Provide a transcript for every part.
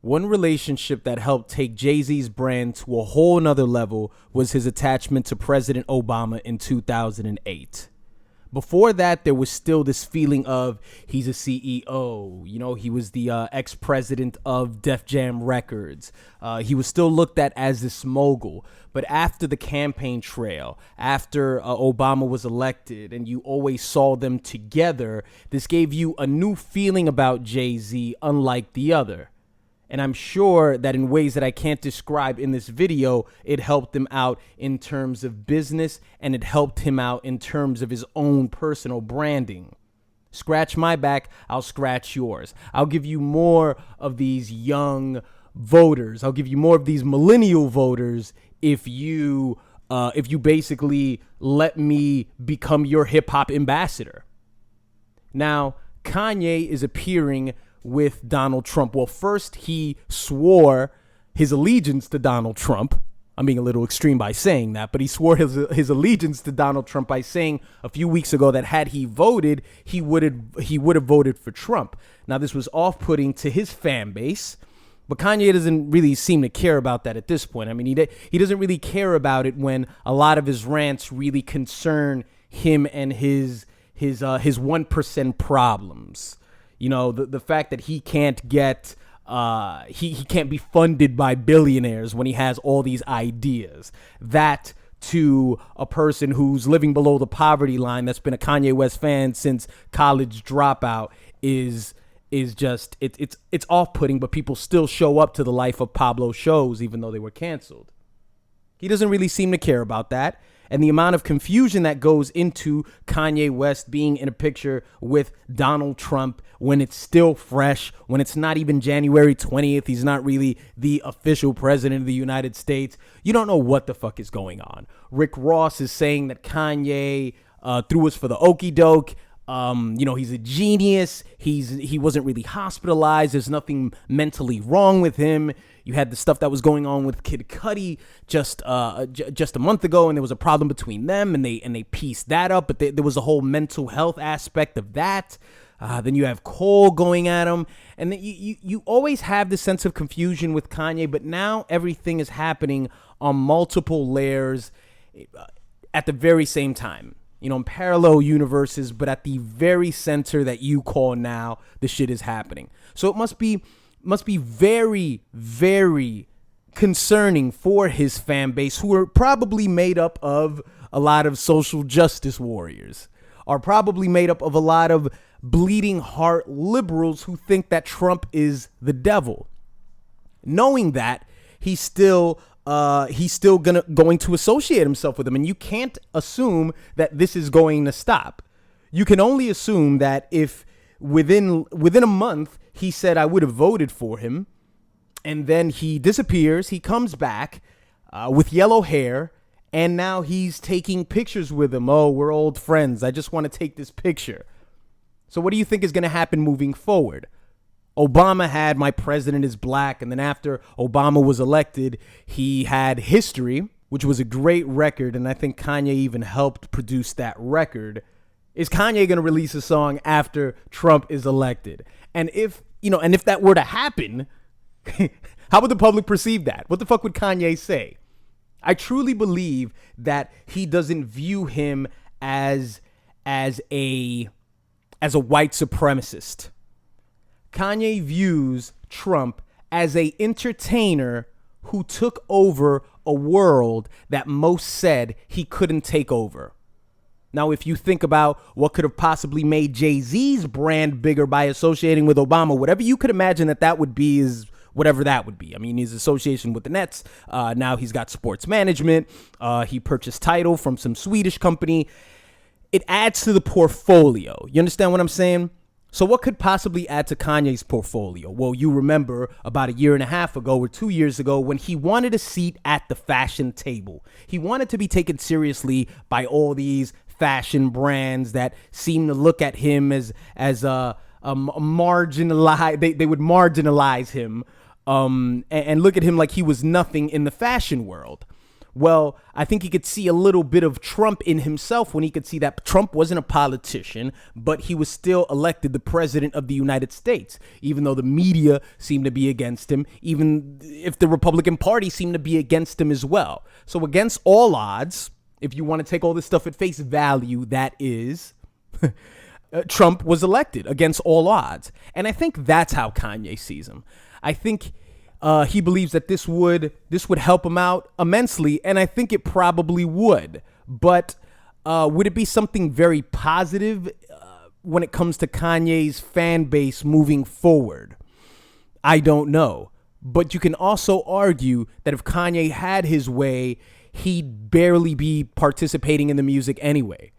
One relationship that helped take Jay-Z's brand to a whole nother level was his attachment to President Obama in 2008. Before that, there was still this feeling of he's a CEO. You know, he was the ex-president of Def Jam Records. He was still looked at as this mogul. But after the campaign trail, after Obama was elected and you always saw them together, this gave you a new feeling about Jay-Z, unlike the other. And I'm sure that in ways that I can't describe in this video, it helped him out in terms of business and it helped him out in terms of his own personal branding. Scratch my back, I'll scratch yours. I'll give you more of these young voters. I'll give you more of these millennial voters if you basically let me become your hip hop ambassador. Now, Kanye is appearing with Donald Trump. Well, first he swore his allegiance to Donald Trump. I'm being a little extreme by saying that, but he swore his allegiance to Donald Trump by saying a few weeks ago that had he voted, he would have voted for Trump. Now, this was off-putting to his fan base, but Kanye doesn't really seem to care about that at this point. I mean, he doesn't really care about it when a lot of his rants really concern him and his 1% problems. You know, the fact that he can't get he can't be funded by billionaires when he has all these ideas. That to a person who's living below the poverty line, that's been a Kanye West fan since college dropout, is just it's off-putting, but people still show up to the Life of Pablo shows even though they were canceled. He doesn't really seem to care about that. And the amount of confusion that goes into Kanye West being in a picture with Donald Trump when it's still fresh, when it's not even January 20th, he's not really the official president of the United States. You don't know what the fuck is going on. Rick Ross is saying that Kanye threw us for the okie doke. You know, he's a genius. He wasn't really hospitalized. There's nothing mentally wrong with him. You had the stuff that was going on with Kid Cudi just a month ago, and there was a problem between them, and they pieced that up. But there was a whole mental health aspect of that. Then you have Cole going at him, and then you always have this sense of confusion with Kanye. But now everything is happening on multiple layers at the very same time. You know, in parallel universes, but at the very center that you call now, the shit is happening. So it must be very, very concerning for his fan base, who are probably made up of a lot of social justice warriors, are probably made up of a lot of bleeding heart liberals who think that Trump is the devil. Knowing that, he's still going to associate himself with him. And you can't assume that this is going to stop. You can only assume that if within a month he said, I would have voted for him, and then he disappears, he comes back with yellow hair, and now he's taking pictures with him. Oh, we're old friends. I just want to take this picture. So what do you think is going to happen moving forward? Obama had My President is Black, and then after Obama was elected, he had History, which was a great record, and I think Kanye even helped produce that record. Is Kanye going to release a song after Trump is elected? And if that were to happen, how would the public perceive that? What the fuck would Kanye say? I truly believe that he doesn't view him as a white supremacist. Kanye views Trump as a entertainer who took over a world that most said he couldn't take over. Now, if you think about what could have possibly made Jay-Z's brand bigger by associating with Obama, whatever you could imagine that would be is whatever that would be. I mean, his association with the Nets. Now he's got sports management. He purchased Tidal from some Swedish company. It adds to the portfolio. You understand what I'm saying? So what could possibly add to Kanye's portfolio? Well, you remember about a year and a half ago or 2 years ago when he wanted a seat at the fashion table. He wanted to be taken seriously by all these fashion brands that seem to look at him as a marginalized. They would marginalize him and look at him like he was nothing in the fashion world. Well, I think he could see a little bit of Trump in himself when he could see that Trump wasn't a politician, but he was still elected the president of the United States, even though the media seemed to be against him, even if the Republican Party seemed to be against him as well. So against all odds, if you want to take all this stuff at face value, that is, Trump was elected against all odds. And I think that's how Kanye sees him. I think he believes that this would help him out immensely, and I think it probably would. But would it be something very positive when it comes to Kanye's fan base moving forward? I don't know. But you can also argue that if Kanye had his way, he'd barely be participating in the music anyway.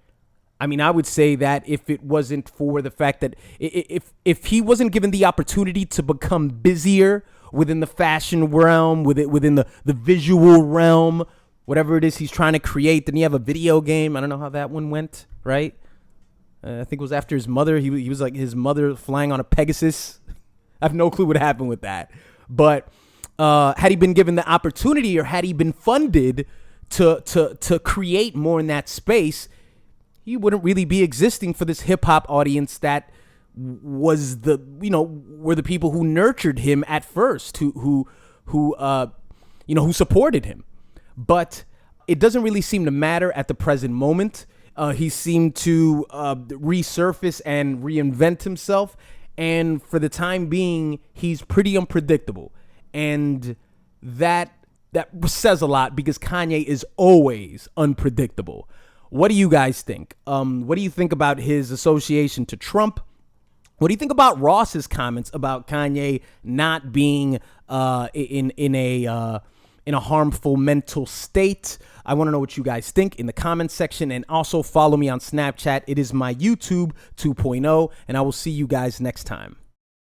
I mean, I would say that if it wasn't for the fact that if he wasn't given the opportunity to become busier within the fashion realm, within the visual realm, whatever it is he's trying to create. Didn't he have a video game? I don't know how that one went, right? I think it was after his mother. He was like his mother flying on a Pegasus. I have no clue what happened with that. But had he been given the opportunity, or had he been funded to create more in that space, he wouldn't really be existing for this hip hop audience that was were the people who nurtured him at first, who supported him. But it doesn't really seem to matter at the present moment. He seemed to resurface and reinvent himself, and for the time being, he's pretty unpredictable, and that says a lot because Kanye is always unpredictable. What do you guys think? What do you think about his association to Trump? What do you think about Ross's comments about Kanye not being in a harmful mental state? I want to know what you guys think in the comments section, and also follow me on Snapchat. It is my YouTube 2.0, and I will see you guys next time.